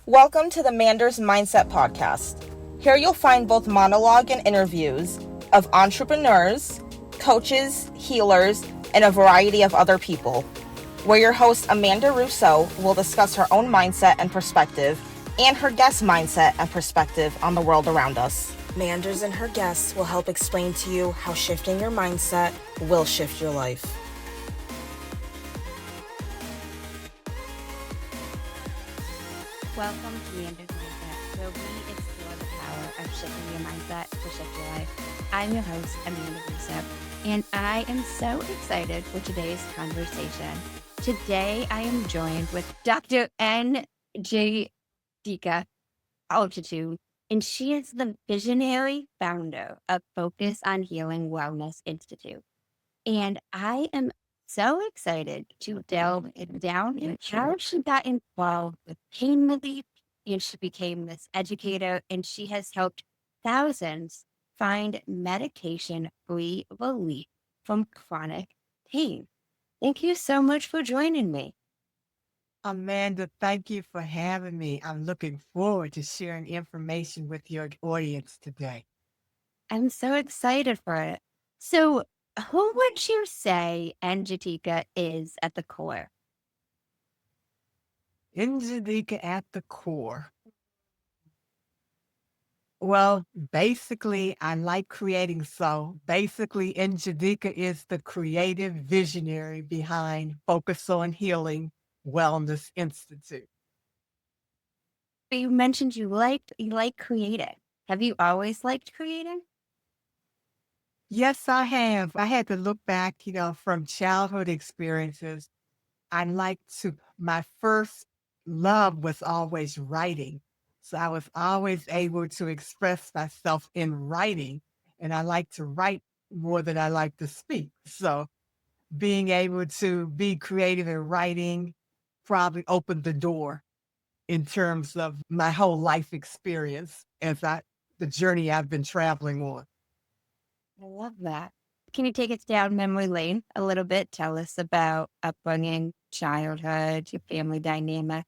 Welcome to the Manders Mindset Podcast. Here you'll find both monologue and interviews of entrepreneurs, coaches, healers, and a variety of other people, where your host Amanda Russo will discuss her own mindset and perspective and her guest's mindset and perspective on the world around us. Manders and her guests will help explain to you how shifting your mindset will shift your life. Welcome to Manders Mindset, where we explore the power of shifting your mindset to shift your life. I'm your host, Amanda Russo, and I am so excited for today's conversation. Today, I am joined with Dr. Njideka Olatunde, and she is the visionary founder of Focus on Healing Wellness Institute. And I am so excited to delve down in how she got involved with pain relief, and she became this educator, and she has helped thousands find medication-free relief from chronic pain. Thank you so much for joining me. Amanda, thank you for having me. I'm looking forward to sharing information with your audience today. I'm so excited for it. So, who would you say Njideka is at the core? Njideka at the core. Well, basically, I like creating. So basically, Njideka is the creative visionary behind Focus on Healing Wellness Institute. You mentioned you like creating. Have you always liked creating? Yes, I have. I had to look back, from childhood experiences. My first love was always writing. So I was always able to express myself in writing. And I like to write more than I like to speak. So being able to be creative in writing probably opened the door in terms of my whole life experience the journey I've been traveling on. I love that. Can you take us down memory lane a little bit? Tell us about upbringing, childhood, your family dynamic,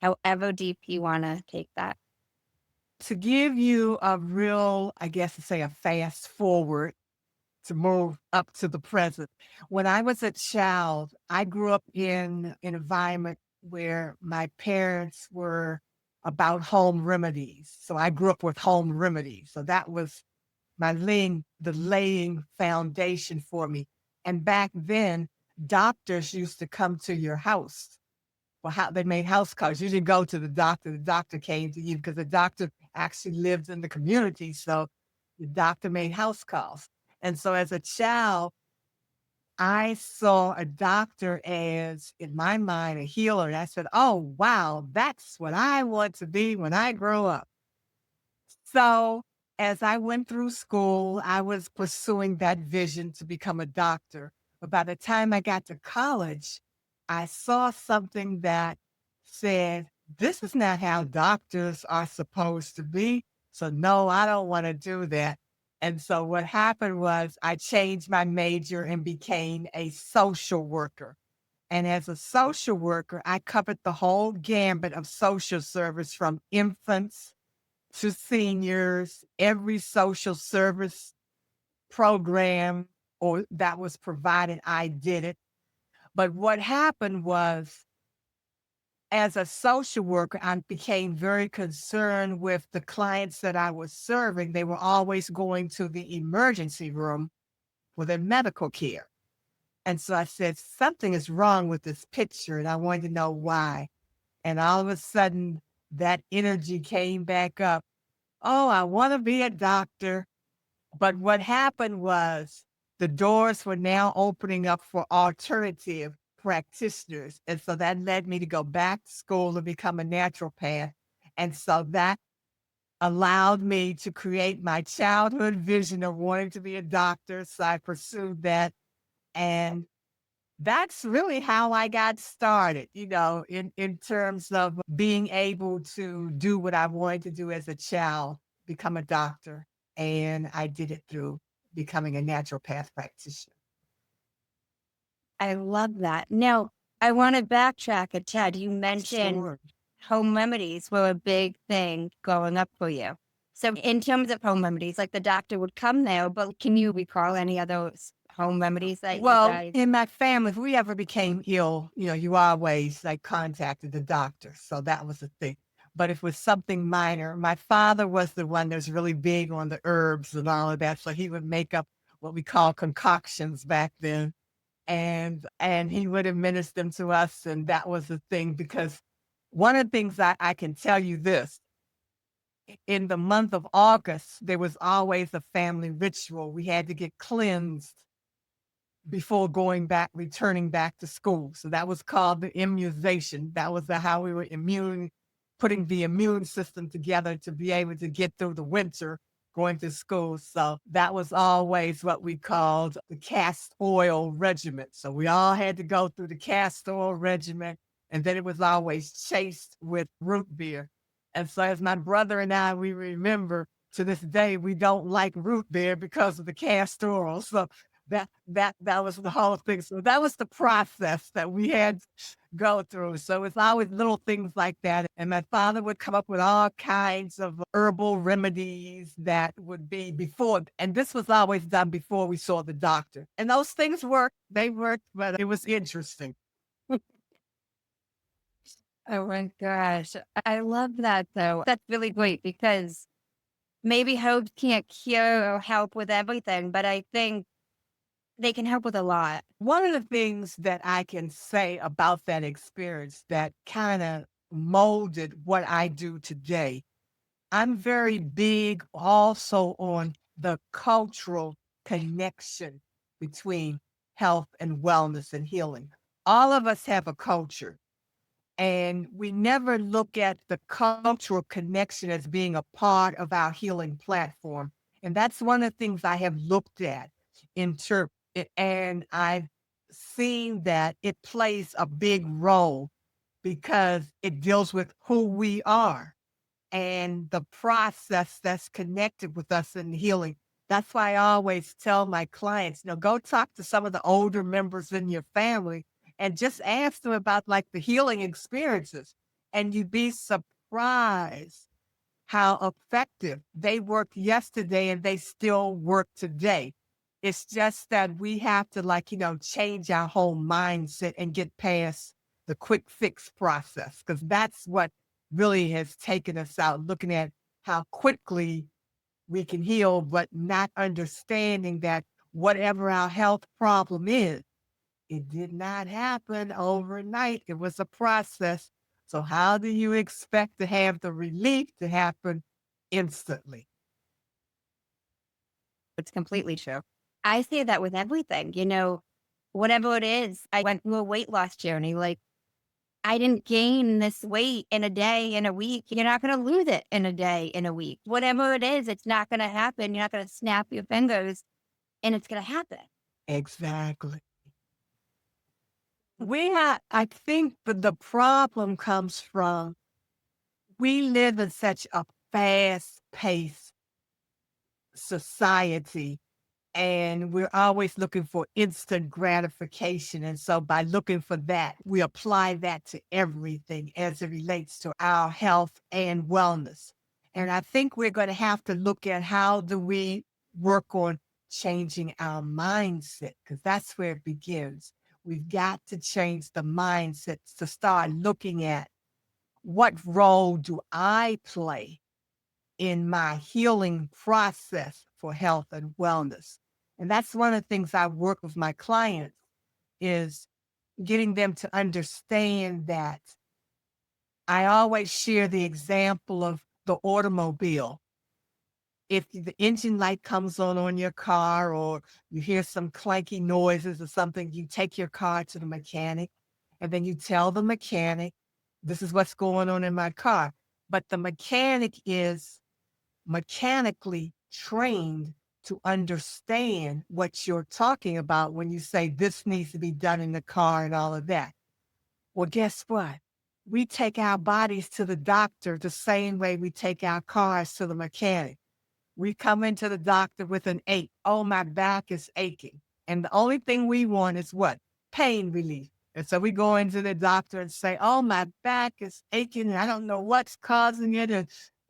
however deep you want to take that. To give you a real, I guess to say a fast forward to move up to the present. When I was a child, I grew up in an environment where my parents were about home remedies. So I grew up with home remedies. So that was the laying foundation for me. And back then, doctors used to come to your house. Well, how they made house calls. You didn't go to the doctor came to you because the doctor actually lived in the community. So the doctor made house calls. And so as a child, I saw a doctor as, in my mind, a healer. And I said, oh, wow, that's what I want to be when I grow up. So as I went through school, I was pursuing that vision to become a doctor. But by the time I got to college, I saw something that said, this is not how doctors are supposed to be. So no, I don't want to do that. And so what happened was I changed my major and became a social worker. And as a social worker, I covered the whole gambit of social service from infants to seniors, every social service program or that was provided, I did it. But what happened was, as a social worker, I became very concerned with the clients that I was serving. They were always going to the emergency room for their medical care. And so I said, something is wrong with this picture, and I wanted to know why. And all of a sudden, that energy came back up. Oh, I want to be a doctor. But what happened was the doors were now opening up for alternative practitioners. And so that led me to go back to school and become a naturopath. And so that allowed me to create my childhood vision of wanting to be a doctor. So I pursued that. And that's really how I got started, in terms of being able to do what I wanted to do as a child, become a doctor. And I did it through becoming a naturopath practitioner. I love that. Now, I want to backtrack a tad. You mentioned Sure. home remedies were a big thing growing up for you. So in terms of home remedies, like the doctor would come there, but can you recall any of those home remedies that you Well, guys? in my family, if we ever became ill, you always like contacted the doctor. So that was the thing. But if it was something minor, my father was the one that was really big on the herbs and all of that. So he would make up what we call concoctions back then. And he would administer them to us. And that was the thing, because one of the things I can tell you this, in the month of August, there was always a family ritual. We had to get cleansed before returning back to school. So that was called the immunization. That was how we were putting the immune system together to be able to get through the winter going to school. So that was always what we called the cast oil regimen. So we all had to go through the cast oil regimen. And then it was always chased with root beer. And so as my brother and I, we remember to this day, we don't like root beer because of the cast oil. So that was the whole thing. So that was the process that we had to go through. So it's always little things like that. And my father would come up with all kinds of herbal remedies that would be before. And this was always done before we saw the doctor. And those things worked. They worked, but it was interesting. Oh my gosh. I love that though. That's really great because maybe herbs can't cure or help with everything, but I think they can help with a lot. One of the things that I can say about that experience that kind of molded what I do today, I'm very big also on the cultural connection between health and wellness and healing. All of us have a culture, and we never look at the cultural connection as being a part of our healing platform. And that's one of the things I have looked at in terms, and I've seen that it plays a big role because it deals with who we are and the process that's connected with us in healing. That's why I always tell my clients, go talk to some of the older members in your family and just ask them about like the healing experiences. And you'd be surprised how effective they worked yesterday and they still work today. It's just that we have to change our whole mindset and get past the quick fix process, because that's what really has taken us out, looking at how quickly we can heal, but not understanding that whatever our health problem is, it did not happen overnight. It was a process. So how do you expect to have the relief to happen instantly? It's completely true. I say that with everything, whatever it is. I went through a weight loss journey. Like, I didn't gain this weight in a day, in a week. You're not going to lose it in a day, in a week. Whatever it is, it's not going to happen. You're not going to snap your fingers and it's going to happen. Exactly. I think the problem comes from, we live in such a fast-paced society, and we're always looking for instant gratification. And so by looking for that, we apply that to everything as it relates to our health and wellness. And I think we're going to have to look at how do we work on changing our mindset, because that's where it begins. We've got to change the mindset to start looking at, what role do I play in my healing process for health and wellness? And that's one of the things I work with my clients, is getting them to understand that I always share the example of the automobile. If the engine light comes on your car, or you hear some clanky noises or something, you take your car to the mechanic, and then you tell the mechanic, this is what's going on in my car. But the mechanic is mechanically trained to understand what you're talking about when you say this needs to be done in the car and all of that. Well, guess what? We take our bodies to the doctor the same way we take our cars to the mechanic. We come into the doctor with an ache. Oh, my back is aching. And the only thing we want is what? Pain relief. And so we go into the doctor and say, oh, my back is aching and I don't know what's causing it.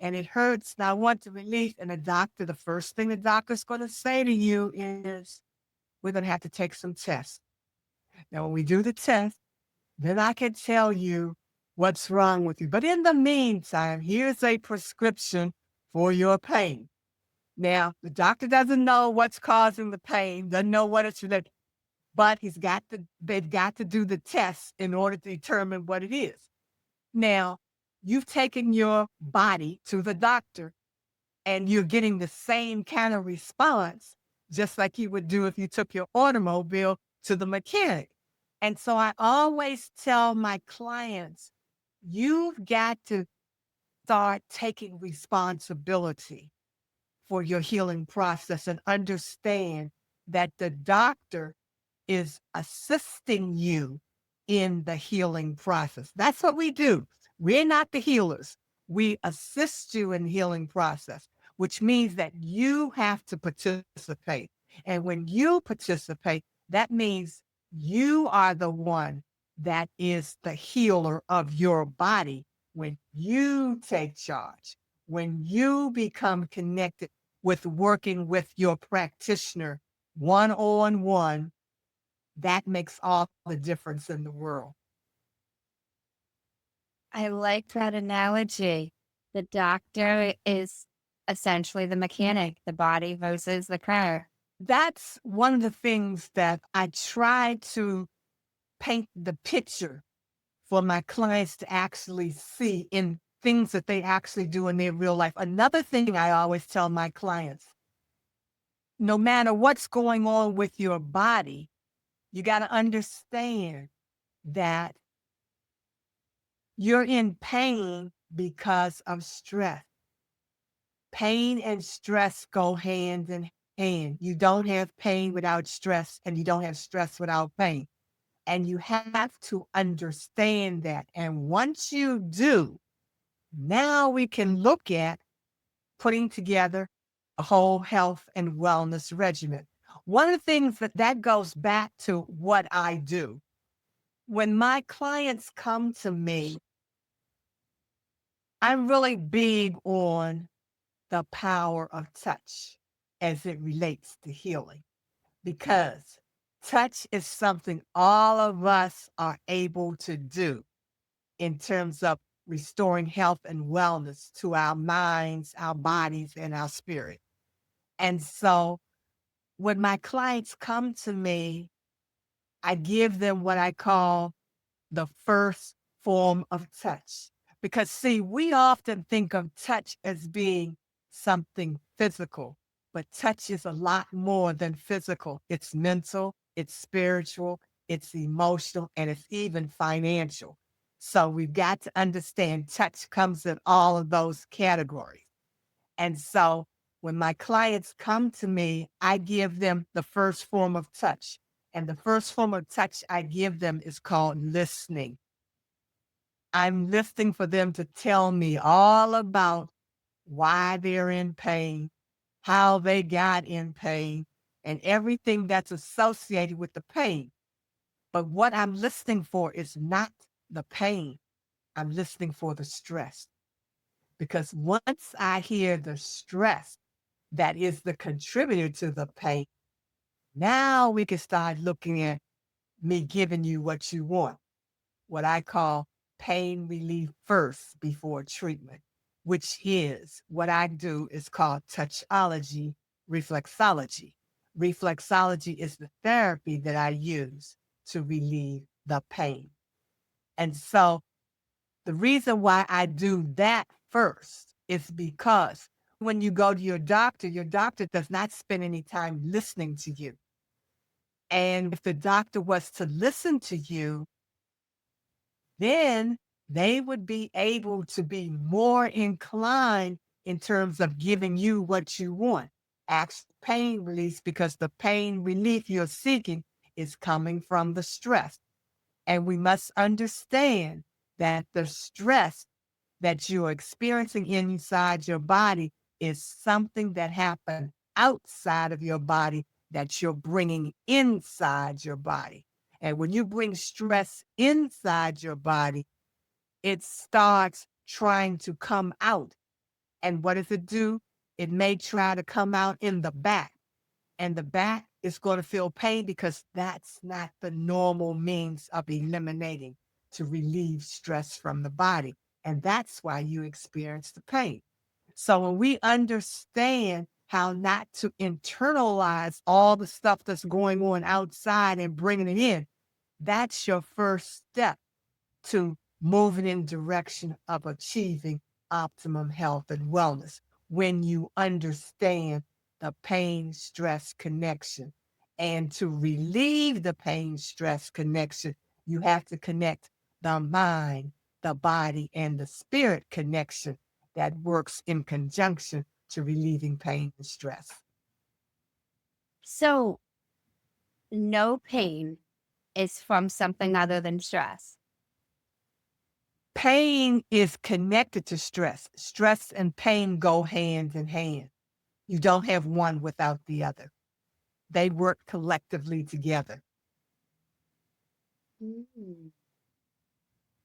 And it hurts and I want the relief. And the first thing the doctor's going to say to you is, we're going to have to take some tests. Now, when we do the test, then I can tell you what's wrong with you. But in the meantime, here's a prescription for your pain. Now, the doctor doesn't know what's causing the pain, doesn't know what it's related, but they've got to do the test in order to determine what it is. Now, you've taken your body to the doctor and you're getting the same kind of response, just like you would do if you took your automobile to the mechanic. And so I always tell my clients, you've got to start taking responsibility for your healing process and understand that the doctor is assisting you in the healing process. That's what we do. We're not the healers. We assist you in the healing process, which means that you have to participate. And when you participate, that means you are the one that is the healer of your body when you take charge, when you become connected with working with your practitioner one-on-one. That makes all the difference in the world. I like that analogy. The doctor is essentially the mechanic, the body versus the car. That's one of the things that I try to paint the picture for my clients to actually see in things that they actually do in their real life. Another thing I always tell my clients, no matter what's going on with your body, you got to understand that you're in pain because of stress. Pain and stress go hand in hand. You don't have pain without stress, and you don't have stress without pain. And you have to understand that. And once you do, now we can look at putting together a whole health and wellness regimen. One of the things that goes back to what I do. When my clients come to me, I'm really big on the power of touch as it relates to healing, because touch is something all of us are able to do in terms of restoring health and wellness to our minds, our bodies, and our spirit. And so when my clients come to me, I give them what I call the first form of touch. Because, see, we often think of touch as being something physical, but touch is a lot more than physical. It's mental, it's spiritual, it's emotional, and it's even financial. So we've got to understand touch comes in all of those categories. And so when my clients come to me, I give them the first form of touch. And the first form of touch I give them is called listening. I'm listening for them to tell me all about why they're in pain, how they got in pain, and everything that's associated with the pain. But what I'm listening for is not the pain. I'm listening for the stress. Because once I hear the stress that is the contributor to the pain, now we can start looking at me giving you what you want, what I call pain relief first before treatment, which is what I do is called Touchology, Reflexology. Reflexology is the therapy that I use to relieve the pain. And so the reason why I do that first is because when you go to your doctor does not spend any time listening to you. And if the doctor was to listen to you, then they would be able to be more inclined in terms of giving you what you want. Ask pain release, because the pain relief you're seeking is coming from the stress. And we must understand that the stress that you're experiencing inside your body is something that happened outside of your body that you're bringing inside your body. And when you bring stress inside your body, it starts trying to come out. And what does it do? It may try to come out in the back. And the back is going to feel pain because that's not the normal means of eliminating to relieve stress from the body. And that's why you experience the pain. So when we understand how not to internalize all the stuff that's going on outside and bringing it in, that's your first step to moving in direction of achieving optimum health and wellness. When you understand the pain stress connection, and to relieve the pain stress connection, you have to connect the mind, the body, and the spirit connection that works in conjunction to relieving pain and stress. So no pain is from something other than stress. Pain is connected to stress. Stress and pain go hand in hand. You don't have one without the other. They work collectively together.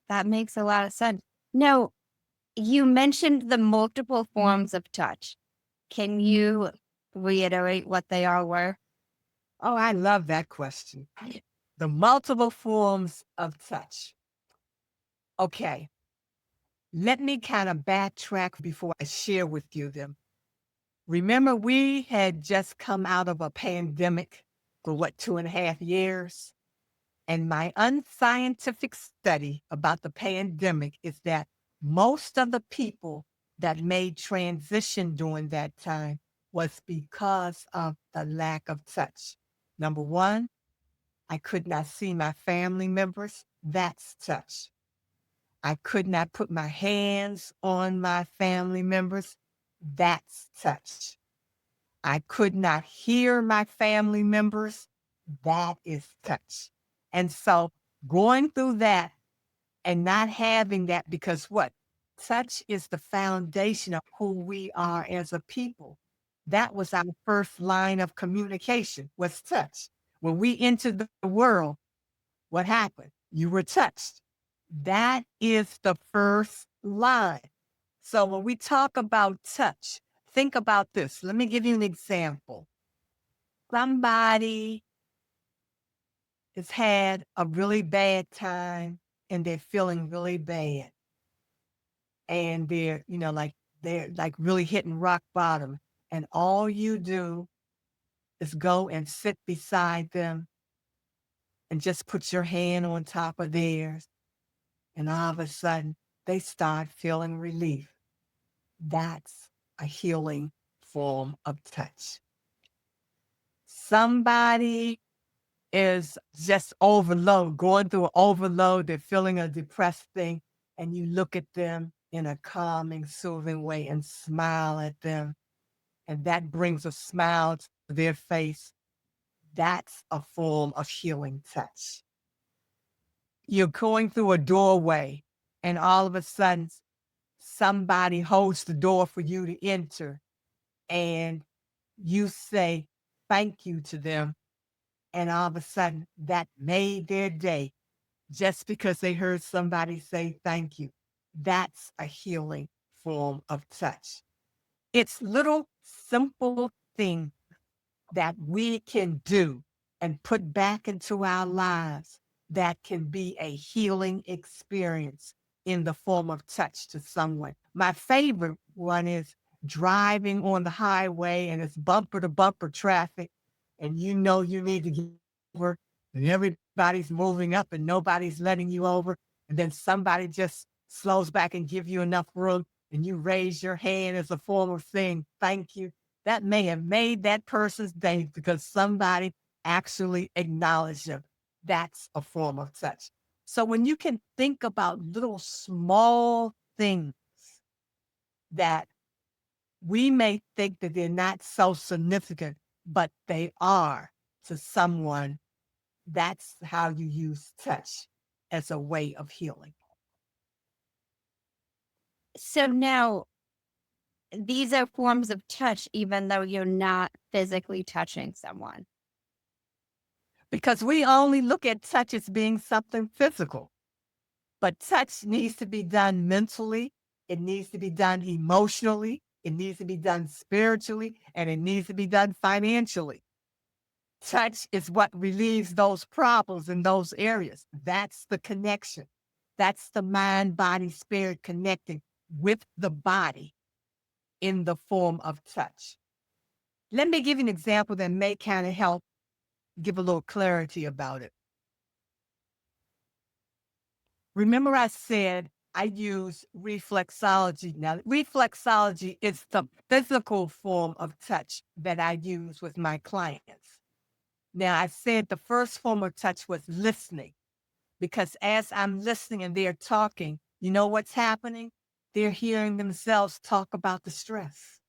That makes a lot of sense. Now, you mentioned the multiple forms of touch. Can you reiterate what they all were? Oh, I love that question. The multiple forms of touch. Okay, let me kind of backtrack before I share with you them. Remember, we had just come out of a pandemic for 2.5 years? And my unscientific study about the pandemic is that most of the people that made transition during that time was because of the lack of touch. Number one, I could not see my family members. That's touch. I could not put my hands on my family members. That's touch. I could not hear my family members. That is touch. And so going through that and not having that, because what? Touch is the foundation of who we are as a people. That was our first line of communication, was touch. When we entered the world, what happened? You were touched. That is the first line. So when we talk about touch, think about this. Let me give you an example. Somebody has had a really bad time and they're feeling really bad. And they're like really hitting rock bottom. And all you do is go and sit beside them and just put your hand on top of theirs. And all of a sudden, they start feeling relief. That's a healing form of touch. Somebody is just going through an overload, they're feeling a depressed thing, and you look at them in a calming, soothing way and smile at them, and that brings a smile to their face. That's a form of healing touch. You're going through a doorway, and all of a sudden, somebody holds the door for you to enter, and you say thank you to them, and all of a sudden, that made their day just because they heard somebody say thank you. That's a healing form of touch. It's little simple things that we can do and put back into our lives that can be a healing experience in the form of touch to someone. My favorite one is driving on the highway and it's bumper to bumper traffic, and you know you need to get over, and everybody's moving up and nobody's letting you over. And then somebody just slows back and give you enough room, and you raise your hand as a form of saying thank you. That may have made that person's day because somebody actually acknowledged them. That's a form of touch. So when you can think about little small things that we may think that they're not so significant, but they are to someone, that's how you use touch as a way of healing. So now these are forms of touch, even though you're not physically touching someone. because we only look at touch as being something physical. But touch needs to be done mentally, it needs to be done emotionally, it needs to be done spiritually, and it needs to be done financially. Touch is what relieves those problems in those areas. That's the connection. That's the mind, body, spirit connecting with the body in the form of touch. Let me give you an example that may kind of help give a little clarity about it. Remember, I said I use reflexology. Now, reflexology is the physical form of touch that I use with my clients. Now, I said the first form of touch was listening, because as I'm listening and they're talking, you know what's happening? They're hearing themselves talk about the stress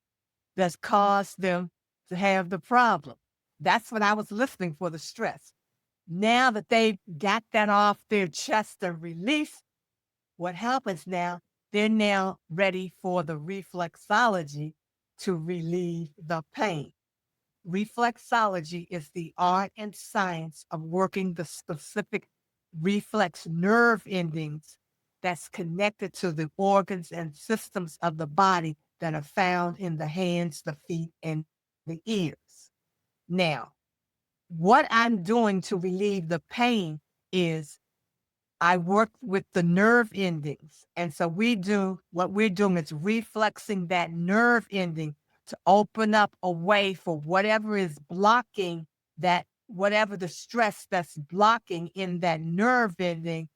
that's caused them to have the problem. That's what I was listening for, the stress. Now that they've got that off their chest and released, what happens now? They're now ready for the reflexology to relieve the pain. Reflexology is the art and science of working the specific reflex nerve endings that's connected to the organs and systems of the body that are found in the hands, the feet, and the ears. Now, what I'm doing to relieve the pain is I work with the nerve endings. And so what we're doing is reflexing that nerve ending to open up a way for whatever is blocking that, whatever the stress that's blocking in that nerve ending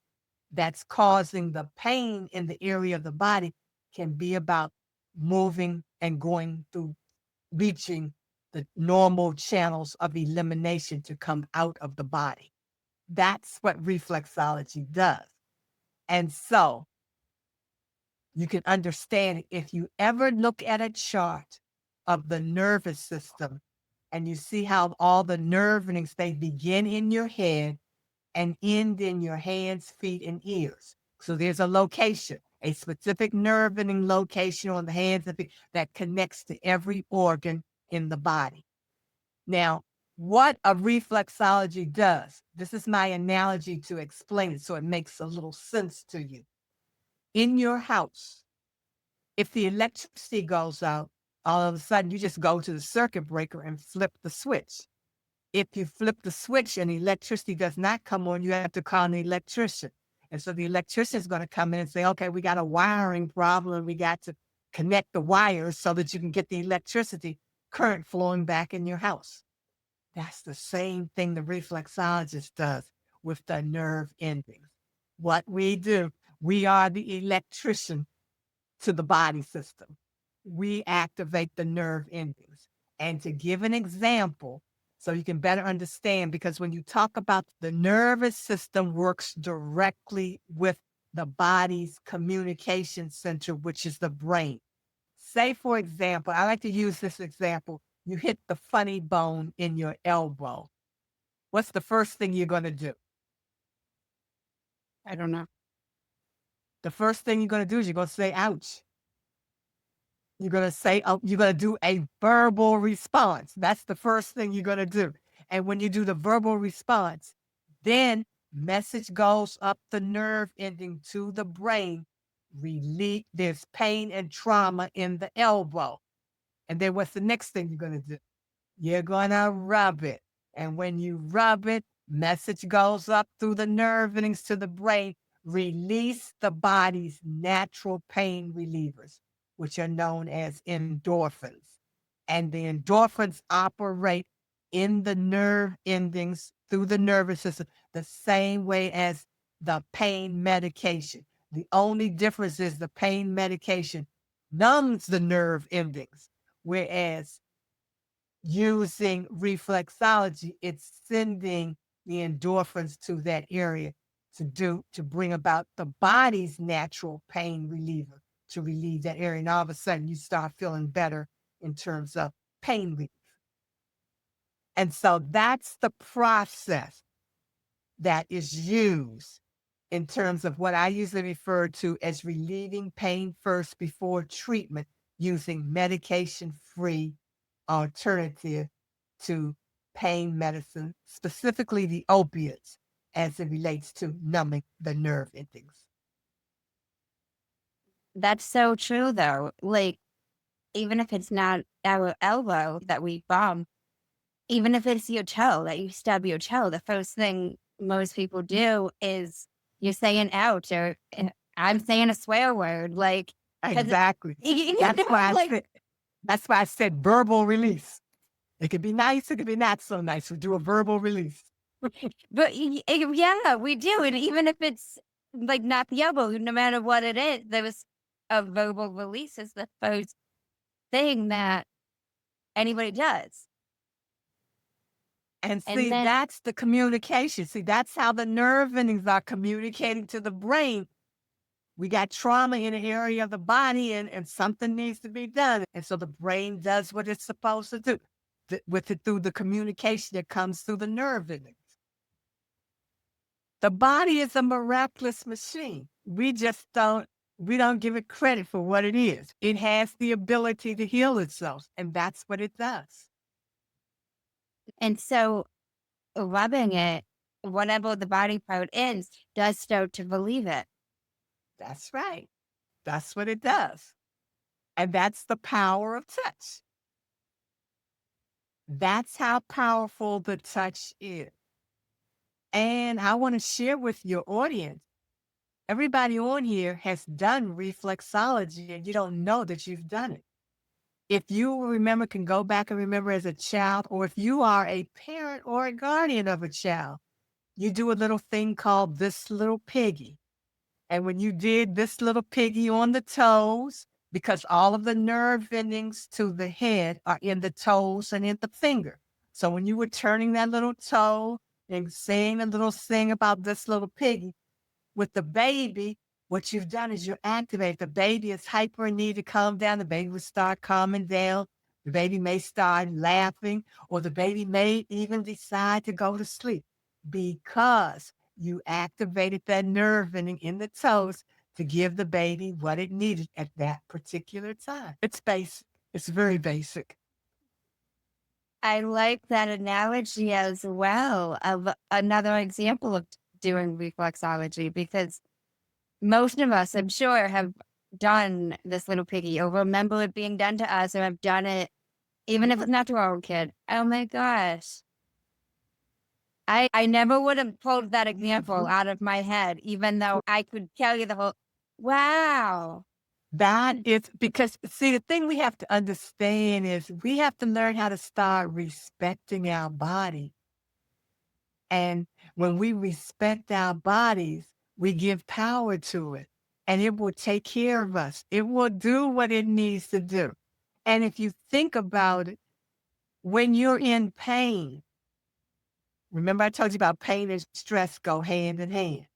that's causing the pain in the area of the body can be about moving and going through, reaching the normal channels of elimination to come out of the body. That's what reflexology does. And so you can understand if you ever look at a chart of the nervous system and you see how all the nerve endings, they begin in your head and end in your hands, feet, and ears. So there's a location, a specific nerve ending location on the hands and feet that connects to every organ in the body. Now, what a reflexology does, this is my analogy to explain it so it makes a little sense to you. In your house, if the electricity goes out, all of a sudden you just go to the circuit breaker and flip the switch. If you flip the switch and the electricity does not come on, you have to call an electrician. And so the electrician is going to come in and say, okay, we got a wiring problem. We got to connect the wires so that you can get the electricity current flowing back in your house. That's the same thing the reflexologist does with the nerve endings. What we do, we are the electrician to the body system. We activate the nerve endings. And to give an example, so you can better understand, because when you talk about the nervous system works directly with the body's communication center, which is the brain. Say, for example, I like to use this example. You hit the funny bone in your elbow. What's the first thing you're going to do? I don't know. The first thing you're going to do is you're going to say, ouch. You're going to say, oh, you're going to do a verbal response. That's the first thing you're going to do. And when you do the verbal response, then message goes up the nerve ending to the brain. Relief, there's pain and trauma in the elbow. And then what's the next thing you're going to do? You're going to rub it. And when you rub it, message goes up through the nerve endings to the brain. Release the body's natural pain relievers, which are known as endorphins. And the endorphins operate in the nerve endings through the nervous system the same way as the pain medication. The only difference is the pain medication numbs the nerve endings, whereas using reflexology, it's sending the endorphins to that area to bring about the body's natural pain reliever to relieve that area. And all of a sudden you start feeling better in terms of pain relief. And so that's the process that is used in terms of what I usually refer to as relieving pain first before treatment, using medication-free alternative to pain medicine, specifically the opiates, as it relates to numbing the nerve endings. That's so true, though. Like, even if it's not our elbow that we bump, even if it's your toe that you stub your toe, the first thing most people do is you're saying ouch, or I'm saying a swear word. Like, 'cause Exactly. That's why I like, said, that's why I said verbal release. It could be nice, it could be not so nice. We do a verbal release. but yeah, we do. And even if it's like not the elbow, no matter what it is, there was a verbal release is the first thing that anybody does. And And see, then, that's the communication. See, that's how the nerve endings are communicating to the brain. We got trauma in an area of the body and something needs to be done. And so the brain does what it's supposed to do with it through the communication that comes through the nerve endings. The body is a miraculous machine. We don't give it credit for what it is. It has the ability to heal itself, and that's what it does. and so rubbing it, whatever the body part is, does start to relieve it. That's right. That's what it does. And that's the power of touch. That's how powerful the touch is. And I want to share with your audience, everybody on here has done reflexology and you don't know that you've done it. If you remember, can go back and remember as a child, or if you are a parent or a guardian of a child, you do a little thing called this little piggy. And when you did this little piggy on the toes, because all of the nerve endings to the head are in the toes and in the finger. So when you were turning that little toe and saying a little thing about this little piggy, with the baby, what you've done is you activate. The baby is hyper and need to calm down. The baby will start calming down. The baby may start laughing, or the baby may even decide to go to sleep because you activated that nerve ending in the toes to give the baby what it needed at that particular time. It's basic. It's very basic. I like that analogy as well of another example of doing reflexology, because most of us, I'm sure, have done this little piggy or remember it being done to us, or have done it, even if it's not to our own kid. Oh my gosh. I never would have pulled that example out of my head, even though I could tell you the whole, wow. That is because, see, the thing we have to understand is we have to learn how to start respecting our body. And when we respect our bodies, we give power to it and it will take care of us. It will do what it needs to do. And if you think about it, when you're in pain, remember I told you about pain and stress go hand in hand.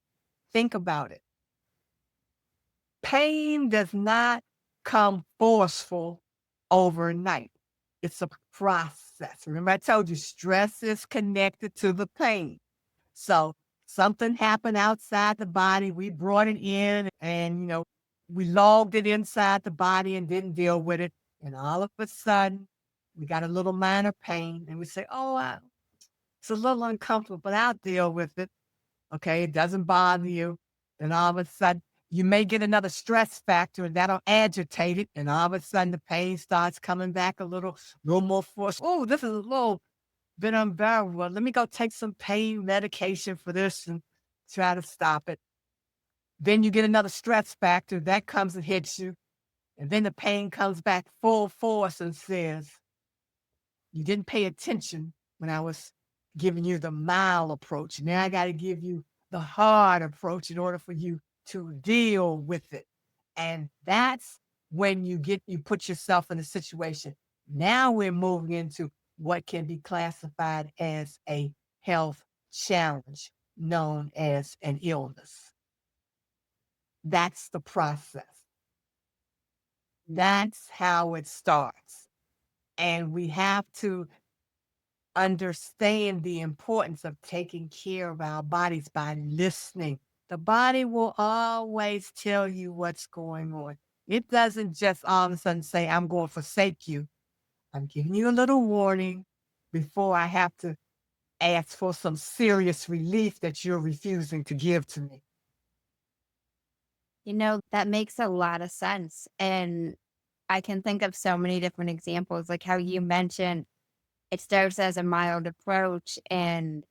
Think about it. Pain does not come forceful overnight. It's a process. Remember I told you stress is connected to the pain. So something happened outside the body. We brought it in and, we logged it inside the body and didn't deal with it. And all of a sudden, we got a little minor pain and we say, oh, it's a little uncomfortable, but I'll deal with it. Okay, it doesn't bother you. And all of a sudden, you may get another stress factor and that'll agitate it. And all of a sudden, the pain starts coming back a little more force. Oh, this is a little bit unbearable. Well, let me go take some pain medication for this and try to stop it. Then you get another stress factor that comes and hits you. And then the pain comes back full force and says, you didn't pay attention when I was giving you the mild approach. Now I got to give you the hard approach in order for you to deal with it. And that's when you put yourself in a situation. Now we're moving into what can be classified as a health challenge known as an illness. That's the process. That's how it starts. And we have to understand the importance of taking care of our bodies by listening. The body will always tell you what's going on. It doesn't just all of a sudden say, I'm going to forsake you. I'm giving you a little warning before I have to ask for some serious relief that you're refusing to give to me. That makes a lot of sense. And I can think of so many different examples, like how you mentioned it starts as a mild approach and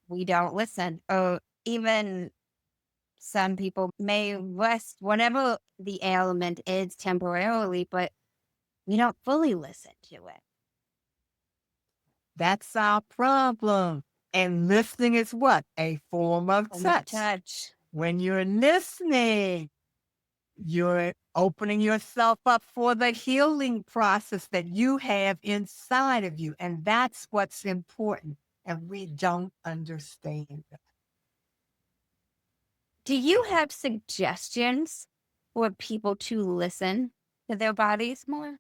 we don't listen. Or even some people may rest whatever the ailment is temporarily, but we don't fully listen to it. That's our problem. And listening is what? A form of touch. When you're listening, you're opening yourself up for the healing process that you have inside of you. And that's what's important. And we don't understand that. Do you have suggestions for people to listen to their bodies more?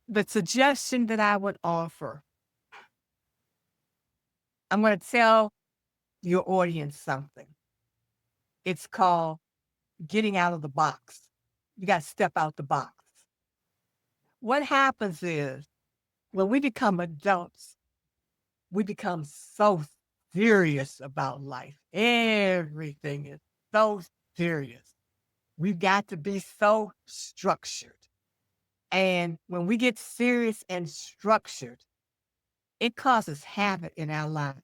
The suggestion that I would offer, I'm going to tell your audience something. It's called getting out of the box. You got to step out the box. What happens is when we become adults, we become so serious about life. Everything is so serious. We've got to be so structured. And when we get serious and structured, it causes havoc in our lives.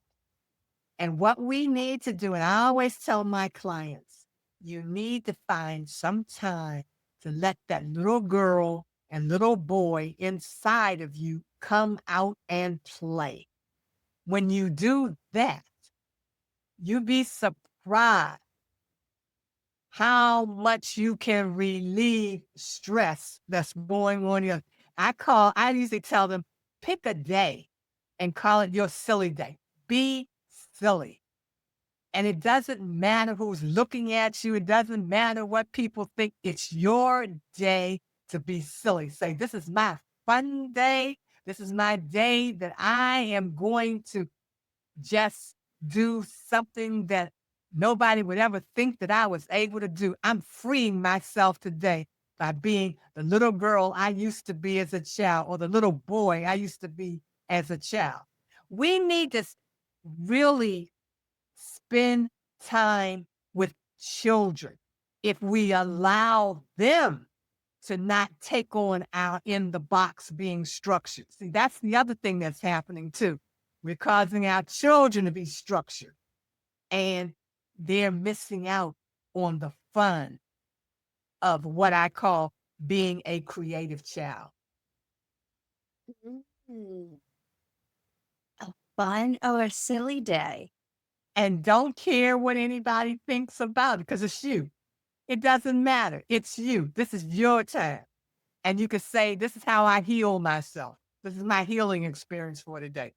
And what we need to do, and I always tell my clients, you need to find some time to let that little girl and little boy inside of you come out and play. When you do that, you'd be surprised how much you can relieve stress that's going on here. I usually tell them, pick a day and call it your silly day. Be silly. And it doesn't matter who's looking at you. It doesn't matter what people think. It's your day to be silly. Say, this is my fun day. This is my day that I am going to just do something that nobody would ever think that I was able to do. I'm freeing myself today by being the little girl I used to be as a child or the little boy I used to be as a child. We need to really spend time with children if we allow them to not take on our in the box being structured. See, that's the other thing that's happening too. We're causing our children to be structured and they're missing out on the fun of what I call being a creative child. Mm. A fun or a silly day. And don't care what anybody thinks about it because it's you. It doesn't matter. It's you. This is your time. And you can say, this is how I heal myself. This is my healing experience for today.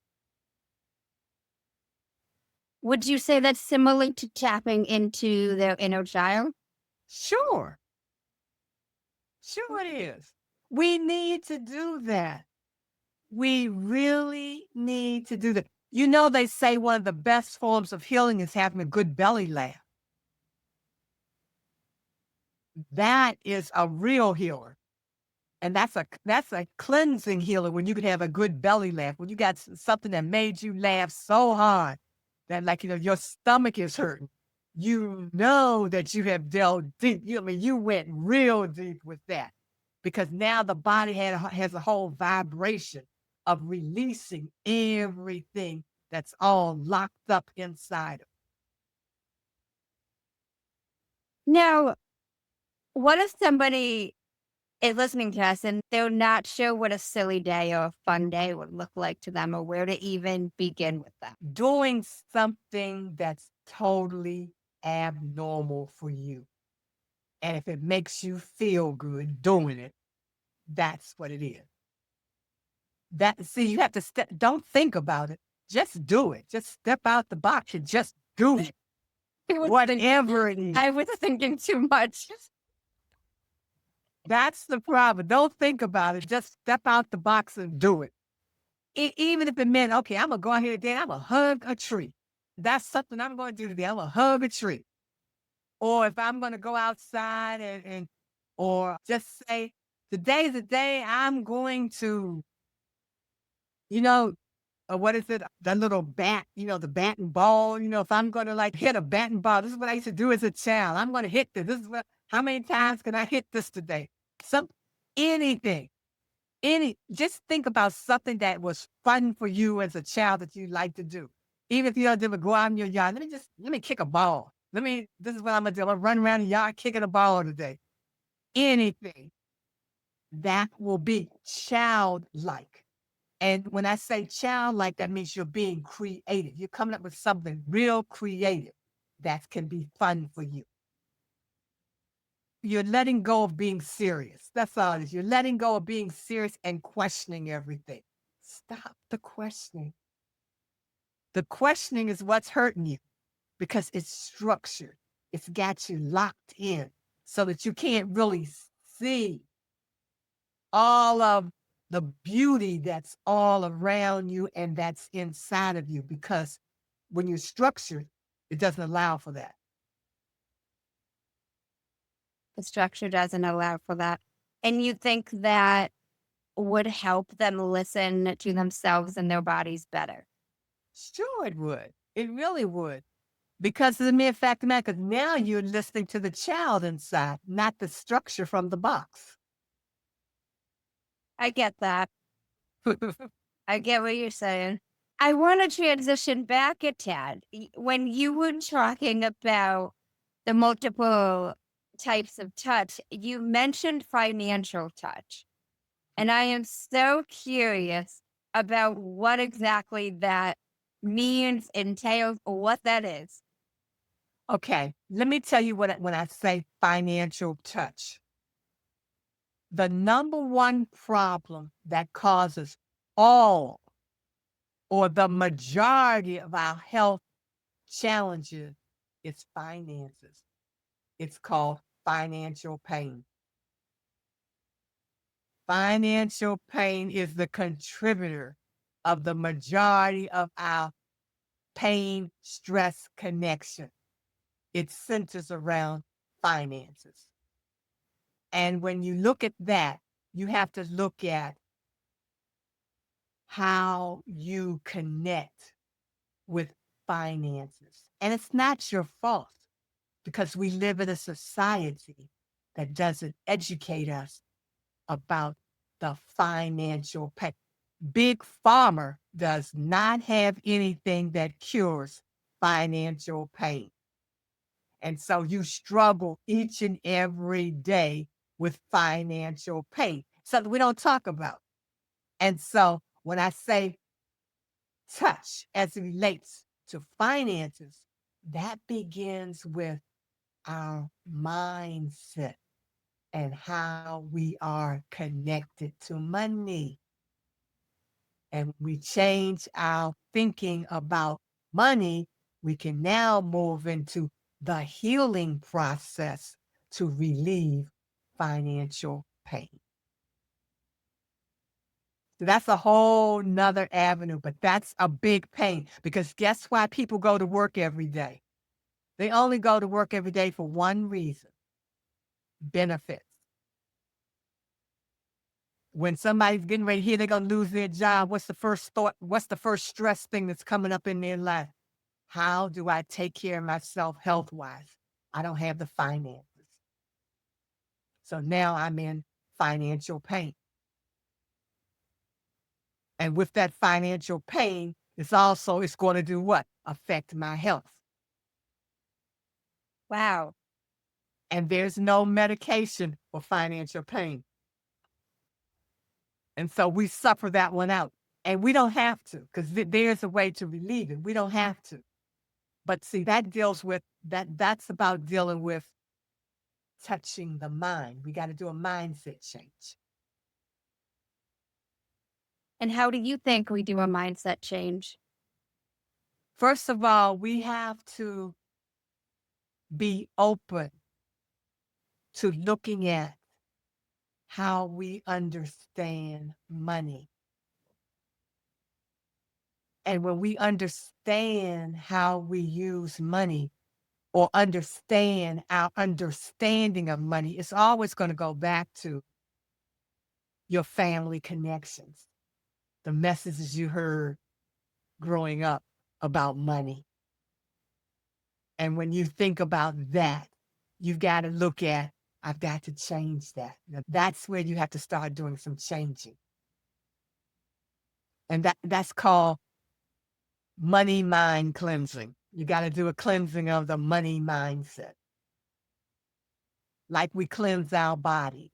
Would you say that's similar to tapping into their inner child? Sure. Sure it is. We need to do that. We really need to do that. You know, they say one of the best forms of healing is having a good belly laugh. That is a real healer. And that's a cleansing healer when you can have a good belly laugh, when you got something that made you laugh so hard that your stomach is hurting. You know that you have delved deep. You went real deep with that because now the body has a whole vibration of releasing everything that's all locked up inside of it. Now, what if somebody is listening to us and they're not sure what a silly day or a fun day would look like to them or where to even begin with them? Doing something that's totally abnormal for you. And if it makes you feel good doing it, that's what it is. You have to don't think about it. Just do it. Just step out the box and just do it. Whatever it is. I was thinking too much. That's the problem. Don't think about it. Just step out the box and do it. Even if it meant, okay, I'm going to go out here today, I'm going to hug a tree. That's something I'm going to do today. I'm going to hug a tree. Or if I'm going to go outside or just say, today's the day I'm going to You know, what is it? That little bat, the bat and ball. If I'm going to like hit a bat and ball, this is what I used to do as a child. I'm going to hit this. This is how many times can I hit this today? Some, anything, just think about something that was fun for you as a child that you like to do. Even if you don't ever go out in your yard, let me kick a ball. This is what I'm going to do. I'm going to run around the yard kicking a ball today. Anything that will be childlike. And when I say childlike, that means you're being creative. You're coming up with something real creative that can be fun for you. You're letting go of being serious. That's all it is. You're letting go of being serious and questioning everything. Stop the questioning. The questioning is what's hurting you because it's structured. It's got you locked in so that you can't really see all of the beauty that's all around you and that's inside of you, because when you're structured, it doesn't allow for that. The structure doesn't allow for that. And you think that would help them listen to themselves and their bodies better? Sure, it would. It really would. Because of the mere fact of the matter, because now you're listening to the child inside, not the structure from the box. I get that. I get what you're saying. I want to transition back a tad. When you were talking about the multiple types of touch, you mentioned financial touch. And I am so curious about what exactly that means, entails, or what that is. Okay, let me tell you when I say financial touch. The number one problem that causes all or the majority of our health challenges is finances. It's called financial pain. Financial pain is the contributor of the majority of our pain stress connection. It centers around finances. And when you look at that, you have to look at how you connect with finances. And it's not your fault because we live in a society that doesn't educate us about the financial pain. Big Pharma does not have anything that cures financial pain. And so you struggle each and every day with financial pain, something we don't talk about. And so when I say touch as it relates to finances, that begins with our mindset and how we are connected to money. And we change our thinking about money, we can now move into the healing process to relieve financial pain. So that's a whole nother avenue, but that's a big pain because guess why people go to work every day? They only go to work every day for one reason: benefits. When somebody's getting ready here, they're going to lose their job. What's the first thought? What's the first stress thing that's coming up in their life? How do I take care of myself health-wise? I don't have the finances. So now I'm in financial pain. And with that financial pain, it's going to do what? Affect my health. Wow. And there's no medication for financial pain. And so we suffer that one out. And we don't have to, because there's a way to relieve it. We don't have to. But see, that deals with that's about dealing with touching the mind. We got to do a mindset change. And how do you think we do a mindset change? First of all, we have to be open to looking at how we understand money. And when we understand how we use money or understand our understanding of money, it's always going to go back to your family connections. the messages you heard growing up about money. And when you think about that, you've got to look at, I've got to change that. Now, that's where you have to start doing some changing. And that's called money mind cleansing. You got to do a cleansing of the money mindset, like we cleanse our body.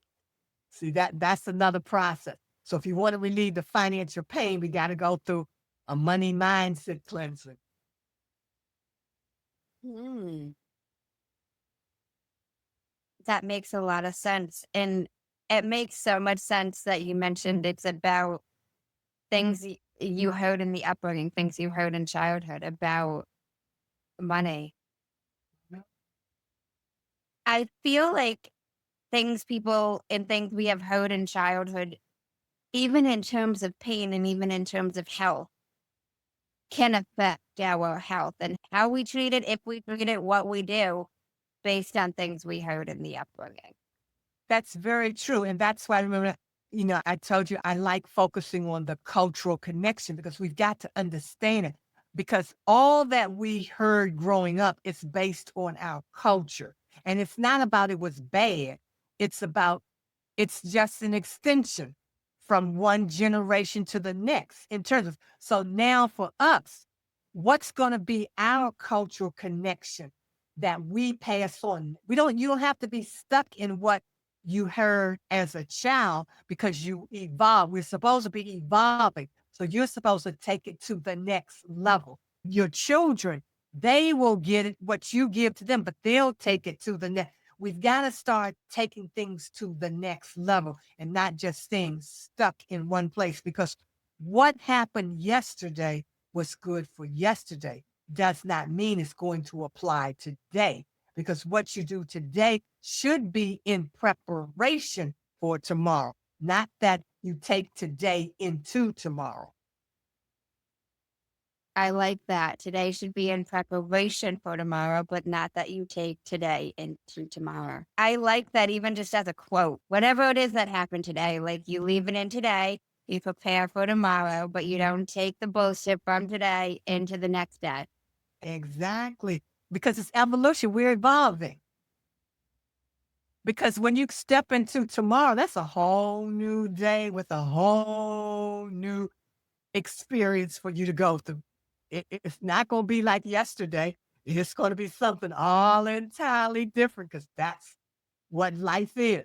See, that's another process. So if you want to relieve the financial pain, we got to go through a money mindset cleansing. Hmm. That makes a lot of sense. And it makes so much sense that you mentioned it's about things you heard in the upbringing, things you heard in childhood about money. Yeah. I feel like things we have heard in childhood, even in terms of pain and even in terms of health, can affect our health and how we treat it, if we treat it, what we do based on things we heard in the upbringing. That's very true. And that's why I remember, I told you I like focusing on the cultural connection because we've got to understand it. Because all that we heard growing up is based on our culture. And it's not about it was bad. It's about it's just an extension from one generation to the next in terms of, so now for us, what's going to be our cultural connection that we pass on? You don't have to be stuck in what you heard as a child because you evolve. We're supposed to be evolving. So you're supposed to take it to the next level. Your children, they will get it, what you give to them, but they'll take it to the next. We've got to start taking things to the next level and not just staying stuck in one place because what happened yesterday was good for yesterday does not mean it's going to apply today because what you do today should be in preparation for tomorrow, not that you take today into tomorrow. I like that. Today should be in preparation for tomorrow, but not that you take today into tomorrow. I like that even just as a quote. Whatever it is that happened today, like you leave it in today, you prepare for tomorrow, but you don't take the bullshit from today into the next day. Exactly. Because it's evolution. We're evolving. Because when you step into tomorrow, that's a whole new day with a whole new experience for you to go through. It's not going to be like yesterday. It's going to be something all entirely different because that's what life is.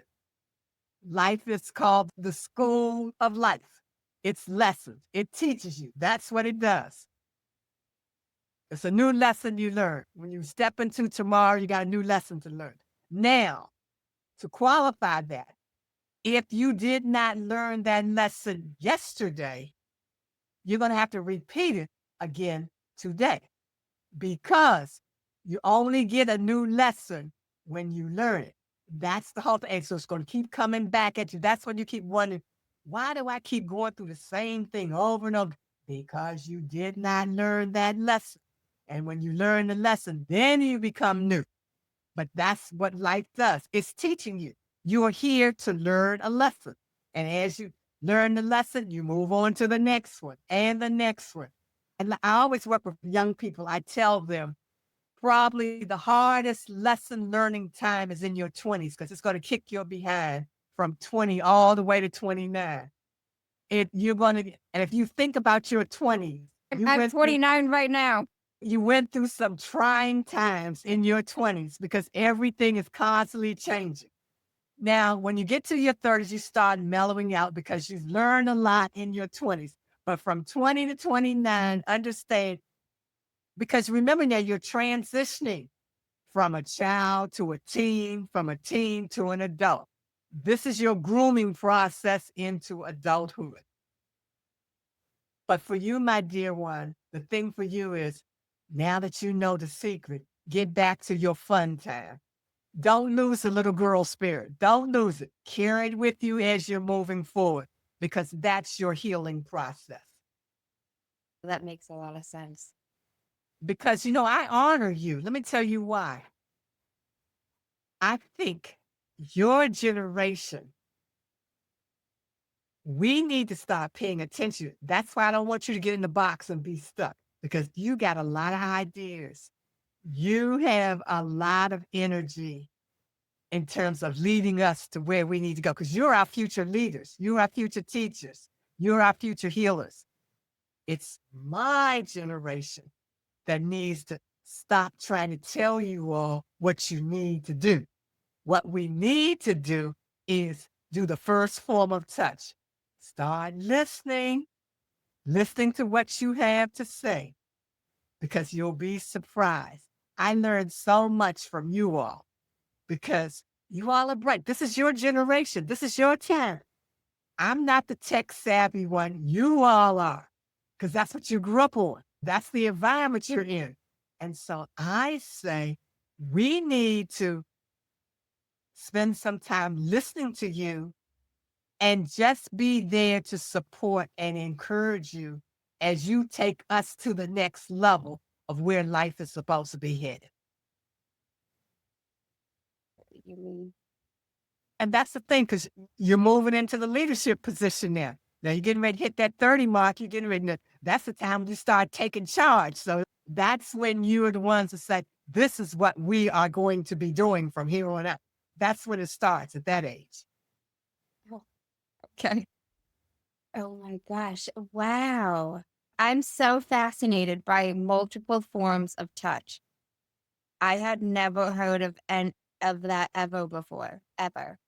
Life is called the school of life. It's lessons. It teaches you. That's what it does. It's a new lesson you learn. When you step into tomorrow, you got a new lesson to learn. Now, to qualify that, if you did not learn that lesson yesterday, you're going to have to repeat it again today because you only get a new lesson when you learn it. That's the whole thing. So it's going to keep coming back at you. That's when you keep wondering, why do I keep going through the same thing over and over? Because you did not learn that lesson. And when you learn the lesson, then you become new. But that's what life does. It's teaching you. You are here to learn a lesson. And as you learn the lesson, you move on to the next one and the next one. And I always work with young people. I tell them probably the hardest lesson learning time is in your 20s because it's going to kick your behind from 20 all the way to 29. You're going to, and if you think about your 20s, I'm 29 right now. You went through some trying times in your 20s because everything is constantly changing. Now, when you get to your 30s, you start mellowing out because you've learned a lot in your 20s. But from 20 to 29, understand, because remember now you're transitioning from a child to a teen, from a teen to an adult. This is your grooming process into adulthood. But for you, my dear one, the thing for you is now that you know the secret, get back to your fun time. Don't lose the little girl spirit. Don't lose it. Carry it with you as you're moving forward because that's your healing process. That makes a lot of sense. Because, I honor you. Let me tell you why. I think your generation We need to start paying attention. That's why I don't want you to get in the box and be stuck, because you got a lot of ideas. You have a lot of energy in terms of leading us to where we need to go, because you're our future leaders. You're our future teachers. You're our future healers. It's my generation that needs to stop trying to tell you all what you need to do. What we need to do is do the first form of touch. Start listening to what you have to say, because you'll be surprised. I learned so much from you all, because you all are bright. This is your generation. This is your time. I'm not the tech savvy one. You all are, because that's what you grew up on. That's the environment you're in. And so I say we need to spend some time listening to you and just be there to support and encourage you as you take us to the next level of where life is supposed to be headed. You mean? And that's the thing, because you're moving into the leadership position now. Now you're getting ready to hit that 30 mark. You're getting ready to, that's the time you start taking charge. So that's when you're the ones that say, this is what we are going to be doing from here on out. That's when it starts, at that age. Okay. Oh my gosh. Wow. I'm so fascinated by multiple forms of touch. I had never heard of that ever before, ever.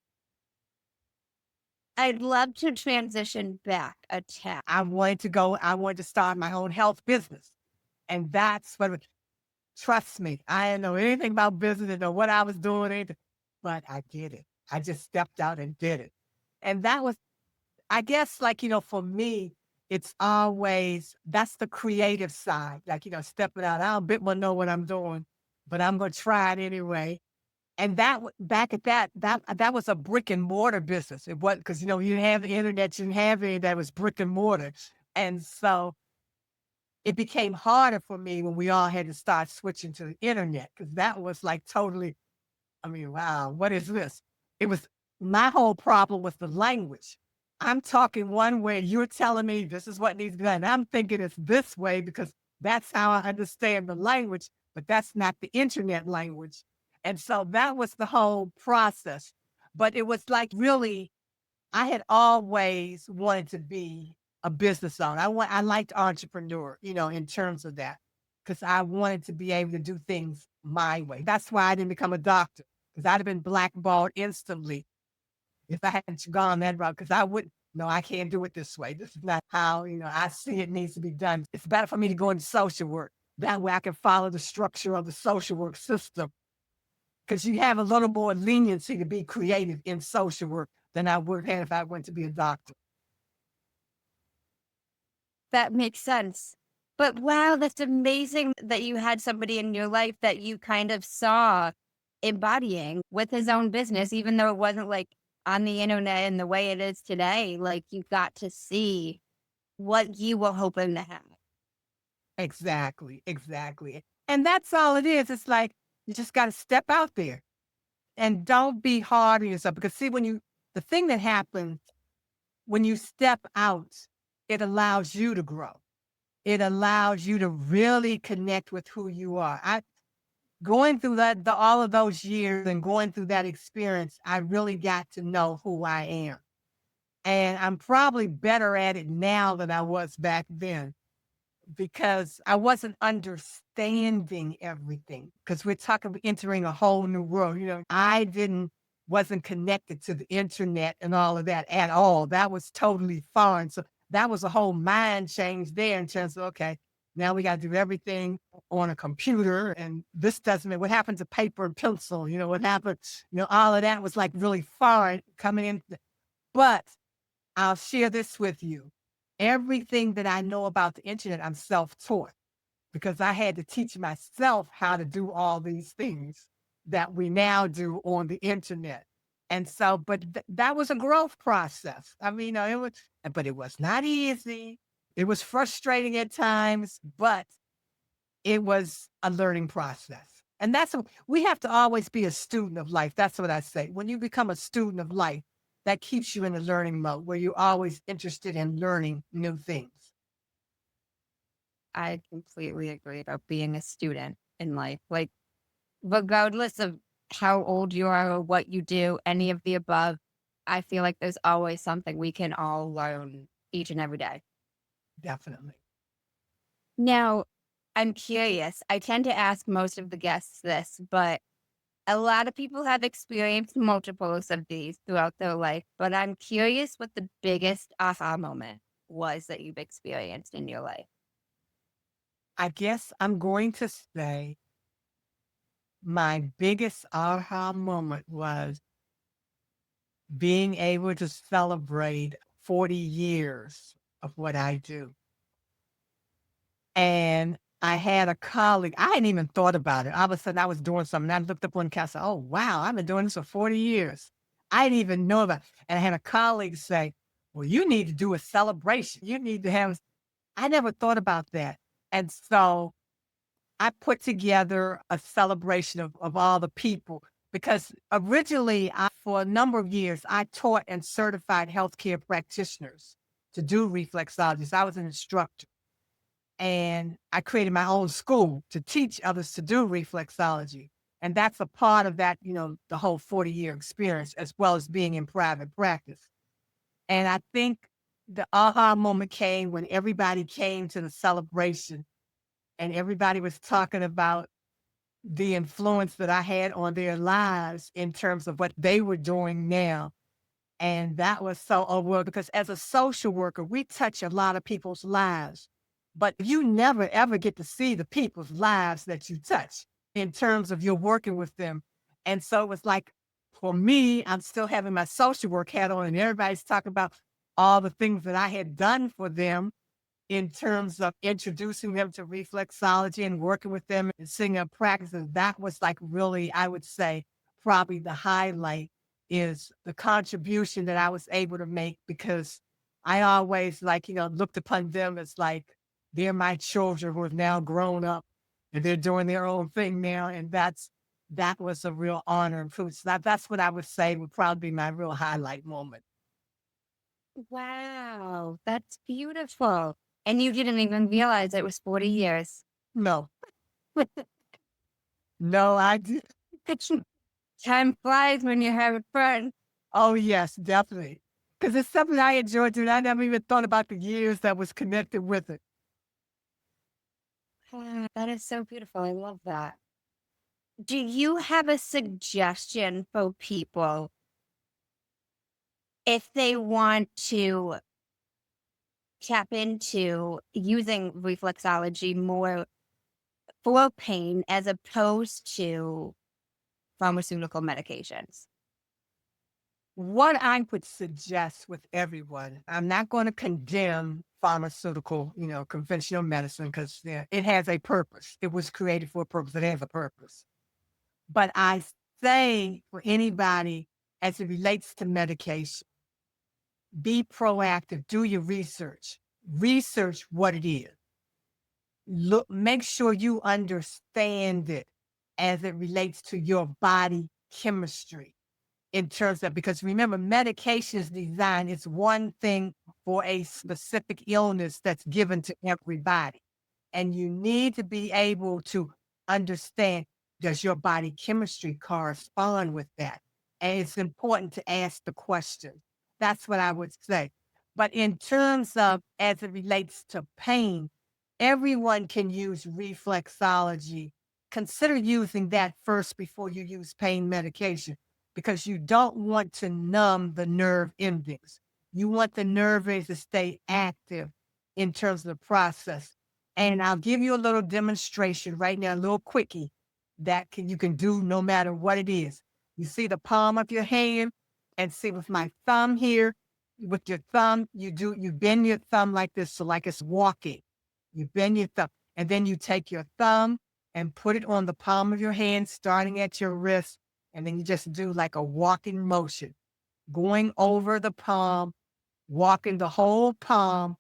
I'd love to transition back a tad. I wanted to start my own health business. And that's what, trust me, I didn't know anything about business, didn't know what I was doing, anything, but I did it. I just stepped out and did it. And that was, I guess, like, for me, it's always, that's the creative side, like, stepping out. I don't a bit more know what I'm doing, but I'm going to try it anyway. And back at that was a brick and mortar business. It was, because, you didn't have the internet, you didn't have any, that was brick and mortar. And so it became harder for me when we all had to start switching to the internet, because that was like totally, wow, what is this? It was, my whole problem was the language. I'm talking one way, you're telling me this is what needs to be done. And I'm thinking it's this way because that's how I understand the language, but that's not the internet language. And so that was the whole process. But it was like, really, I had always wanted to be a business owner. I liked entrepreneur, in terms of that, because I wanted to be able to do things my way. That's why I didn't become a doctor, because I'd have been blackballed instantly if I hadn't gone that route, because I wouldn't, no, I can't do it this way. This is not how, I see it needs to be done. It's better for me to go into social work. That way I can follow the structure of the social work system, because you have a little more leniency to be creative in social work than I would have if I went to be a doctor. That makes sense. But wow, that's amazing that you had somebody in your life that you kind of saw embodying with his own business, even though it wasn't like on the internet and the way it is today. Like, you got to see what you were hoping to have. Exactly. And that's all it is. It's like, you just got to step out there and don't be hard on yourself, because see, the thing that happens when you step out, it allows you to grow. It allows you to really connect with who you are. Going through all of those years and going through that experience, I really got to know who I am. And I'm probably better at it now than I was back then, because I wasn't understanding everything. Because we're talking entering a whole new world. Wasn't connected to the internet and all of that at all. That was totally foreign. So that was a whole mind change there in terms of, okay, now we got to do everything on a computer, and this doesn't mean what happened to paper and pencil, what happened, all of that was like really foreign coming in. But I'll share this with you. Everything that I know about the internet, I'm self-taught, because I had to teach myself how to do all these things that we now do on the internet. And so, but that was a growth process. But it was not easy. It was frustrating at times, but it was a learning process. And we have to always be a student of life. That's what I say. When you become a student of life, that keeps you in a learning mode where you're always interested in learning new things. I completely agree about being a student in life. Like, regardless of how old you are or what you do, any of the above, I feel like there's always something we can all learn each and every day. Definitely. Now, I'm curious. I tend to ask most of the guests this, but a lot of people have experienced multiples of these throughout their life. But I'm curious what the biggest aha moment was that you've experienced in your life. I guess I'm going to say my biggest aha moment was being able to celebrate 40 years of what I do. And I had a colleague, I hadn't even thought about it. All of a sudden, I was doing something. I looked up on the calendar, oh, wow, I've been doing this for 40 years. I didn't even know about it. And I had a colleague say, well, you need to do a celebration. You need to have, I never thought about that. And so I put together a celebration of all the people because originally, for a number of years, I taught and certified healthcare practitioners to do reflexology. So I was an instructor. And I created my own school to teach others to do reflexology. And that's a part of that, the whole 40-year experience, as well as being in private practice. And I think the aha moment came when everybody came to the celebration and everybody was talking about the influence that I had on their lives in terms of what they were doing now. And that was so overwhelming because as a social worker, we touch a lot of people's lives, but you never ever get to see the people's lives that you touch in terms of you're working with them. And so it was like, for me, I'm still having my social work hat on and everybody's talking about all the things that I had done for them in terms of introducing them to reflexology and working with them and seeing their practices. That was like really, I would say, probably the highlight is the contribution that I was able to make because I always looked upon them as like they're my children who have now grown up and they're doing their own thing now. And that was a real honor and proof. So that's what I would say would probably be my real highlight moment. Wow, that's beautiful. And you didn't even realize it was 40 years. No, no, I did. Time flies when you're having fun. Oh, yes, definitely. Because it's something I enjoy doing. I never even thought about the years that was connected with it. Ah, that is so beautiful. I love that. Do you have a suggestion for people if they want to tap into using reflexology more for pain as opposed to pharmaceutical medications? What I would suggest with everyone, I'm not going to condemn pharmaceutical, conventional medicine because it has a purpose. It was created for a purpose. It has a purpose. But I say for anybody as it relates to medication, be proactive, do your research what it is. Look, make sure you understand it as it relates to your body chemistry in terms of, because remember, medication is designed, it's one thing for a specific illness that's given to everybody. And you need to be able to understand, does your body chemistry correspond with that? And it's important to ask the question. That's what I would say. But in terms of as it relates to pain, everyone can use reflexology. Consider using that first before you use pain medication because you don't want to numb the nerve endings. You want the nerve endings to stay active in terms of the process. And I'll give you a little demonstration right now, a little quickie that you can do no matter what it is. You see the palm of your hand and see with my thumb here, with your thumb, you bend your thumb like this. So like it's walking, you bend your thumb and then you take your thumb and put it on the palm of your hand, starting at your wrist. And then you just do like a walking motion, going over the palm, walking the whole palm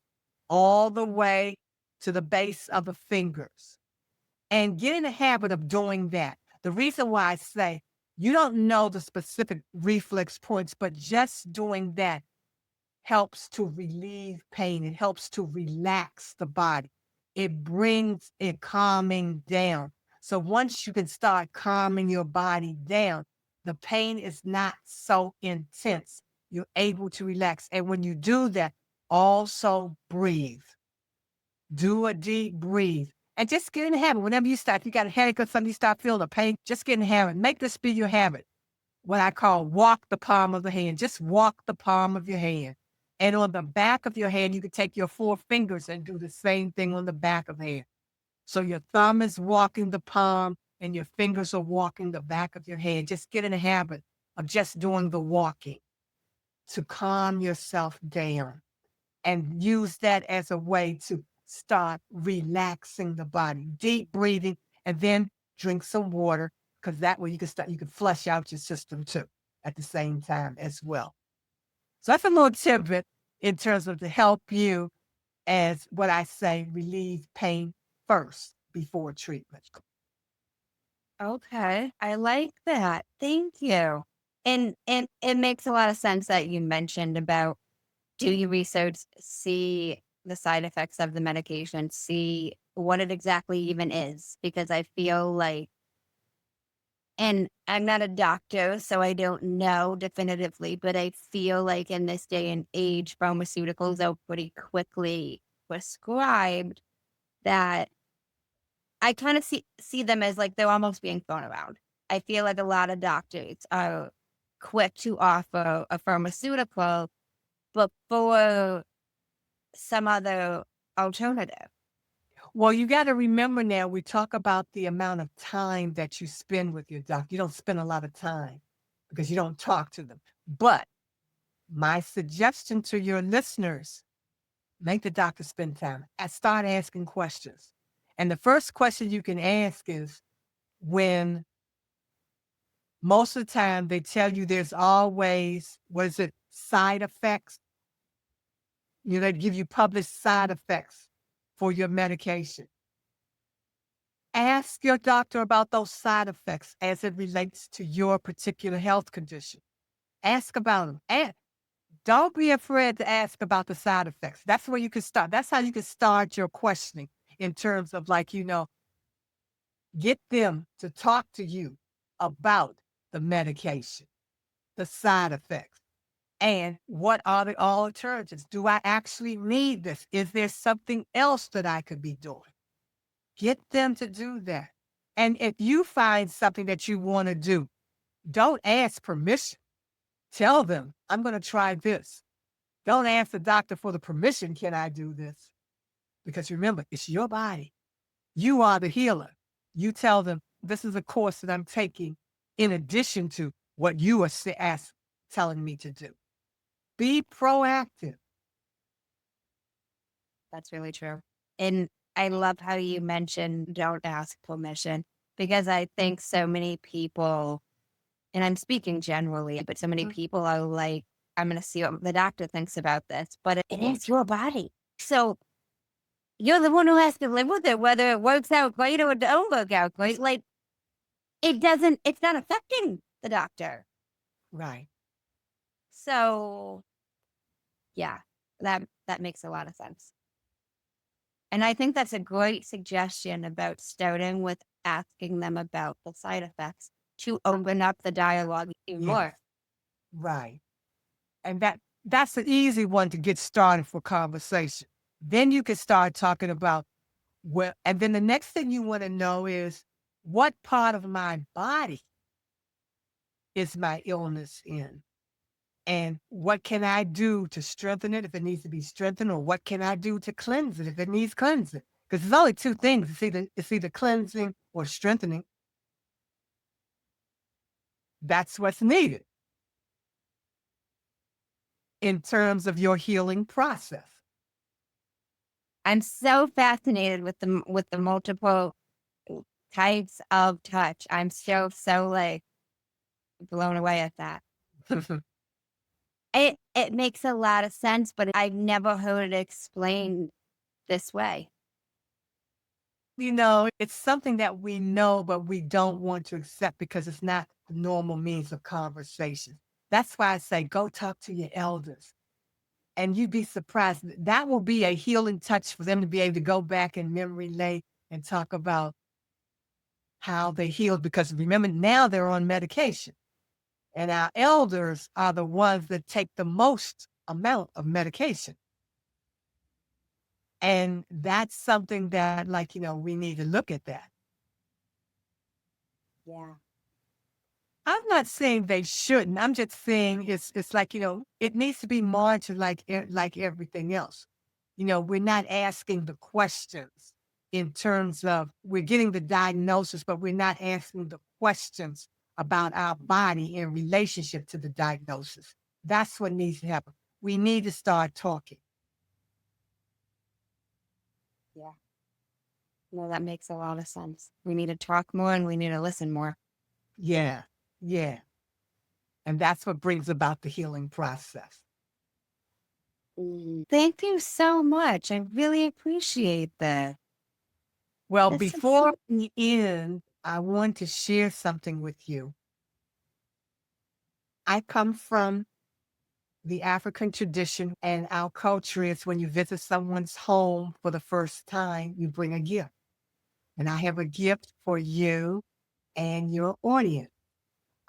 all the way to the base of the fingers. And get in the habit of doing that. The reason why I say You don't know the specific reflex points, but just doing that helps to relieve pain. It helps to relax the body. It brings it calming down. So once you can start calming your body down, the pain is not so intense. You're able to relax. And when you do that, also breathe. Do a deep breathe. And just get in the habit. Whenever you start, if you got a headache or something, you start feeling the pain, just get in the habit. Make this be your habit. What I call walk the palm of the hand. Just walk the palm of your hand. And on the back of your hand, you can take your 4 fingers and do the same thing on the back of the hand. So your thumb is walking the palm and your fingers are walking the back of your hand. Just get in the habit of just doing the walking to calm yourself down and use that as a way to start relaxing the body. Deep breathing, and then drink some water, because that way you can flush out your system too at the same time as well. So that's a little tidbit in terms of to help you, as what I say, relieve pain first before treatment. Okay. I like that. Thank you. And it makes a lot of sense that you mentioned about do your research, see the side effects of the medication, see what it exactly even is. Because I feel like, and I'm not a doctor, so I don't know definitively, but I feel like in this day and age, pharmaceuticals are pretty quickly prescribed, that I kind of see them as like they're almost being thrown around. I feel like a lot of doctors are quick to offer a pharmaceutical before some other alternative. Well, you got to remember now, we talk about the amount of time that you spend with your doctor. You don't spend a lot of time because you don't talk to them. But my suggestion to your listeners, make the doctor spend time and start asking questions. And the first question you can ask is, when most of the time they tell you there's always, what is it, side effects? You know, they give you published side effects for your medication. Ask your doctor about those side effects as it relates to your particular health condition. Ask about them. And don't be afraid to ask about the side effects. That's where you can start. That's how you can start your questioning in terms of, like, get them to talk to you about the medication, the side effects, and what are the alternatives. Do I actually need this? Is there something else that I could be doing? Get them to do that. And if you find something that you want to do, don't ask permission. Tell them, I'm going to try this. Don't ask the doctor for the permission, can I do this? Because remember, it's your body. You are the healer. You tell them, this is a course that I'm taking in addition to what you are telling me to do. Be proactive. That's really true. And I love how you mentioned don't ask permission, because I think so many people, and I'm speaking generally, but so many people are like, I'm going to see what the doctor thinks about this, but it is your body. So you're the one who has to live with it, whether it works out great or it don't work out great. Like, it's not affecting the doctor. Right. So yeah, that makes a lot of sense. And I think that's a great suggestion about starting with asking them about the side effects to open up the dialogue even Yes. more. Right. And that's an easy one to get started for conversation. Then you can start talking about, well, and then the next thing you want to know is, what part of my body is my illness in? And what can I do to strengthen it if it needs to be strengthened? Or what can I do to cleanse it if it needs cleansing? Because there's only two things. It's either cleansing or strengthening. That's what's needed in terms of your healing process. I'm so fascinated with the multiple types of touch. I'm so like blown away at that. It makes a lot of sense, but I've never heard it explained this way. It's something that we know, but we don't want to accept because it's not the normal means of conversation. That's why I say go talk to your elders. And you'd be surprised. That will be a healing touch for them to be able to go back in memory lane and talk about how they healed. Because remember, now they're on medication. And our elders are the ones that take the most amount of medication. And that's something that, we need to look at that. Yeah. I'm not saying they shouldn't. I'm just saying it's like, it needs to be monitored like everything else. We're not asking the questions in terms of we're getting the diagnosis, but we're not asking the questions about our body in relationship to the diagnosis. That's what needs to happen. We need to start talking. Yeah. No, that makes a lot of sense. We need to talk more and we need to listen more. Yeah. Yeah. And that's what brings about the healing process. Thank you so much. I really appreciate that. Well, This is before we end, I want to share something with you. I come from the African tradition, and our culture is when you visit someone's home for the first time, you bring a gift. And I have a gift for you and your audience.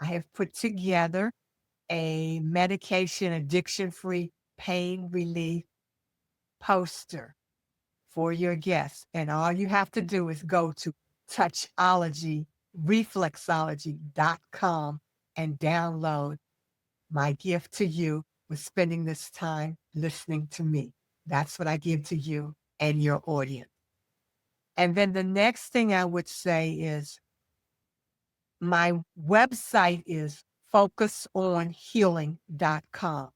I have put together a medication addiction-free pain relief poster for your guests. And all you have to do is go to Touchology, Reflexology.com and download my gift to you for spending this time listening to me. That's what I give to you and your audience. And then the next thing I would say is my website is focusonhealing.com.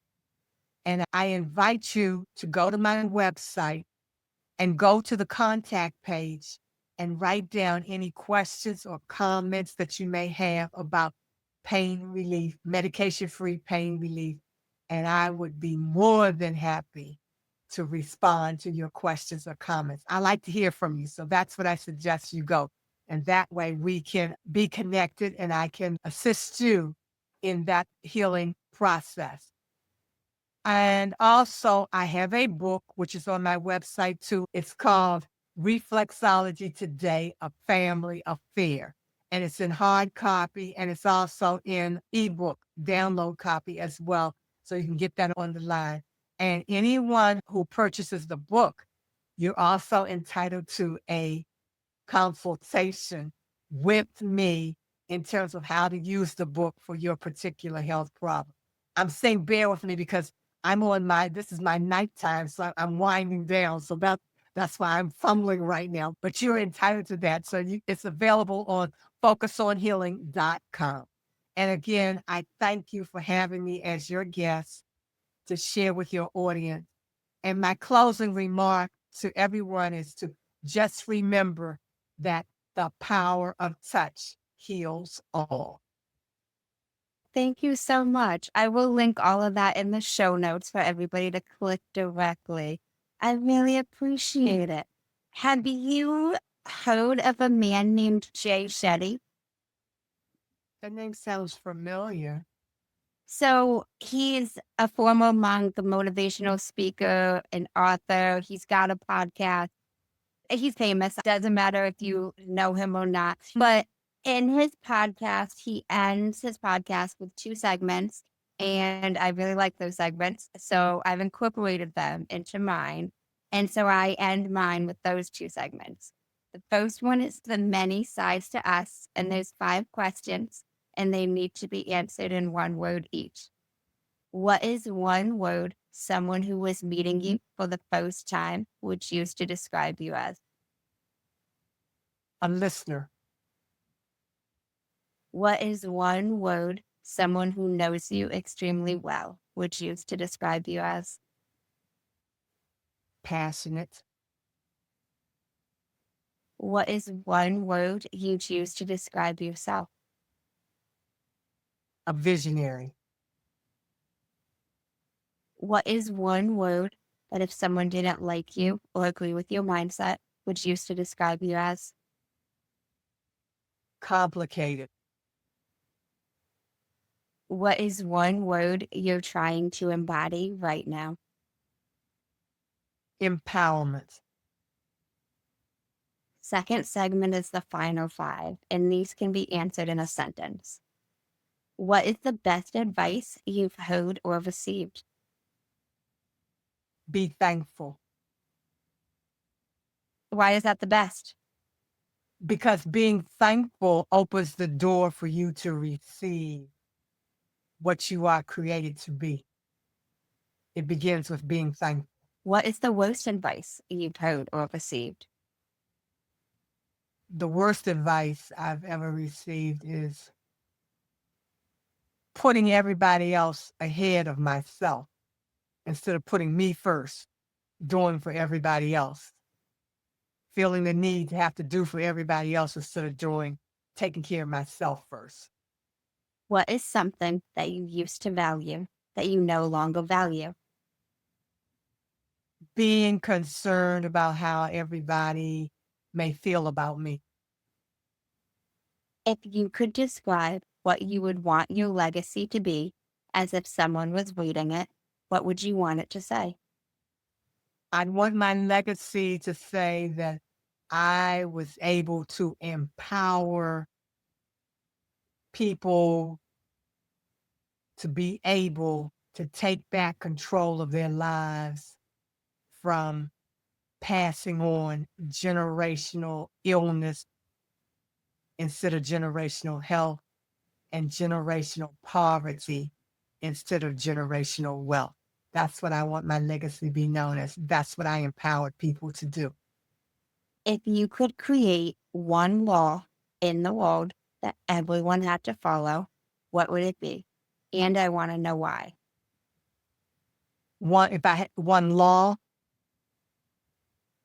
And I invite you to go to my website and go to the contact page and write down any questions or comments that you may have about pain relief, medication-free pain relief. And I would be more than happy to respond to your questions or comments. I like to hear from you. So that's what I suggest you go. And that way we can be connected and I can assist you in that healing process. And also, I have a book, which is on my website too. It's called Reflexology Today, A Family Affair. And it's in hard copy and it's also in ebook, download copy as well. So you can get that on the line. And anyone who purchases the book, you're also entitled to a consultation with me in terms of how to use the book for your particular health problem. I'm saying bear with me because this is my nighttime, so I'm winding down. So that's why I'm fumbling right now, but you're entitled to that. So it's available on focusonhealing.com. And again, I thank you for having me as your guest to share with your audience. And my closing remark to everyone is to just remember that the power of touch heals all. Thank you so much. I will link all of that in the show notes for everybody to click directly. I really appreciate it. Have you heard of a man named Jay Shetty? That name sounds familiar. So he's a former monk, a motivational speaker, an author. He's got a podcast. He's famous. Doesn't matter if you know him or not. But in his podcast, he ends his podcast with 2 segments. And I really like those segments. So I've incorporated them into mine. And so I end mine with those 2 segments. The first one is the many sides to us. And there's 5 questions. And they need to be answered in 1 word each. What is 1 word someone who was meeting you for the first time would choose to describe you as? A listener. What is 1 word someone who knows you extremely well would choose to describe you as? Passionate. What is 1 word you choose to describe yourself? A visionary. What is 1 word that if someone didn't like you or agree with your mindset would use to describe you as? Complicated. What is one word you're trying to embody right now? Empowerment. Second segment is the final 5, and these can be answered in a sentence. What is the best advice you've heard or received? Be thankful. Why is that the best? Because being thankful opens the door for you to receive what you are created to be. It begins with being thankful. What is the worst advice you've heard or received? The worst advice I've ever received is putting everybody else ahead of myself instead of putting me first, doing for everybody else. Feeling the need to have to do for everybody else instead of taking care of myself first. What is something that you used to value that you no longer value? Being concerned about how everybody may feel about me. If you could describe what you would want your legacy to be as if someone was reading it, what would you want it to say? I'd want my legacy to say that I was able to empower people to be able to take back control of their lives from passing on generational illness instead of generational health and generational poverty instead of generational wealth. That's what I want my legacy to be known as. That's what I empowered people to do. If you could create one law in the world that everyone had to follow, what would it be? And I want to know why. If I had one law,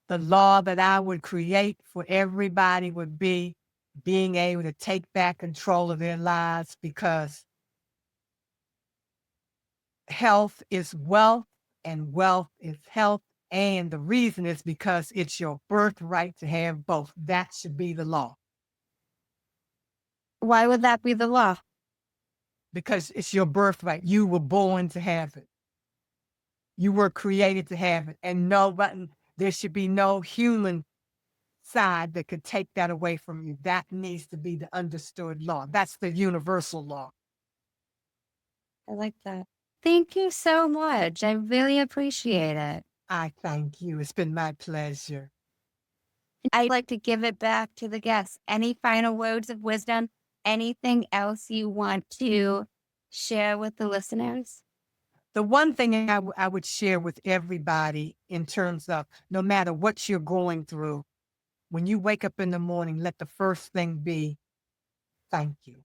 the law that I would create for everybody would be being able to take back control of their lives, because health is wealth and wealth is health. And the reason is because it's your birthright to have both. That should be the law. Why would that be the law? Because it's your birthright. You were born to have it. You were created to have it. And there should be no human side that could take that away from you. That needs to be the understood law. That's the universal law. I like that. Thank you so much. I really appreciate it. I thank you. It's been my pleasure. I'd like to give it back to the guests. Any final words of wisdom? Anything else you want to share with the listeners? The one thing I would share with everybody in terms of no matter what you're going through, when you wake up in the morning, let the first thing be thank you.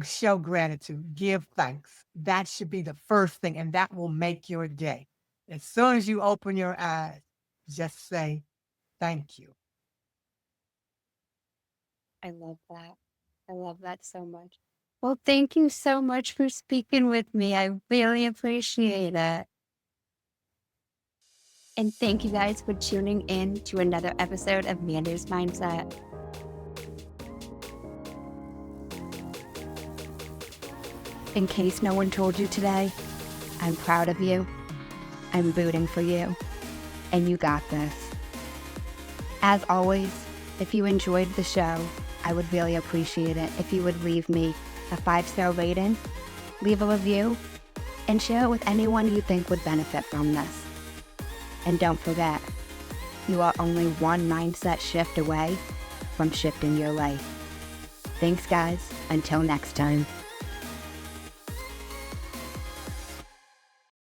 Show gratitude, give thanks. That should be the first thing, and that will make your day. As soon as you open your eyes, just say thank you. I love that. I love that so much. Well, thank you so much for speaking with me. I really appreciate it. And thank you guys for tuning in to another episode of Manders Mindset. In case no one told you today, I'm proud of you. I'm rooting for you. And you got this. As always, if you enjoyed the show, I would really appreciate it if you would leave me a 5-star rating, leave a review, and share it with anyone you think would benefit from this. And don't forget, you are only one mindset shift away from shifting your life. Thanks, guys. Until next time.